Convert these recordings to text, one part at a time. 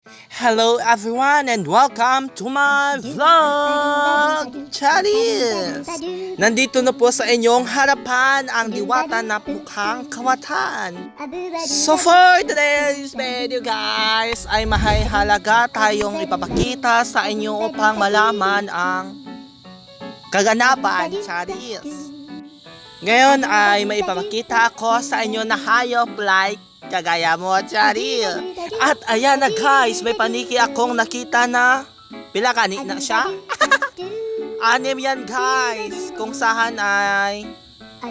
Hello everyone and welcome to my vlog! Charis! Nandito na po sa inyong harapan ang diwata na mukhang kawatan. So for today's video guys, ay mahalaga tayong ipapakita sa inyo upang malaman ang kaganapan. Charis! Ngayon ay maipapakita ako sa inyo na hayop like kagaya mo, Charil. At ayan na guys, may paniki akong nakita na pilakani na siya. Anim yan guys, kung saan ay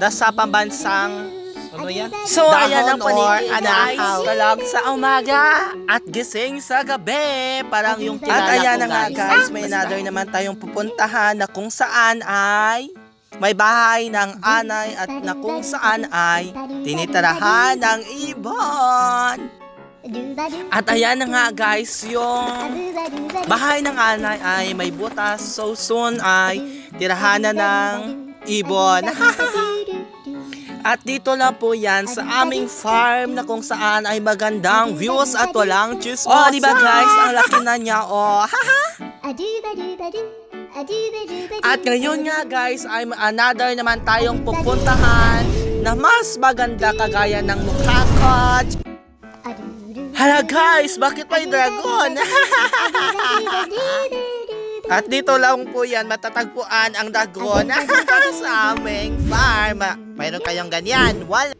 nasa pambansang ano yan? So ayan ang paniki guys, kalag sa umaga at gising sa gabi. Parang yung kilala ko guys. At ayan na nga guys, may another naman tayong pupuntahan na kung saan ay may bahay ng anay at na kung saan ay tinitirahan ng ibon. At ayan na nga guys, yung bahay ng anay ay may butas. So soon ay tirahan na ng ibon. At dito lang po yan sa aming farm na kung saan ay magandang views at walang chismosa. Oh, diba guys, ang laki na niya. Oh, At ngayon nga guys ay another naman tayong pupuntahan na mas maganda kagaya ng mukha ko. Hala guys, bakit may dragon? At dito lang po yan matatagpuan ang dragon sa aming farm. Mayroon kayong ganyan? Wala.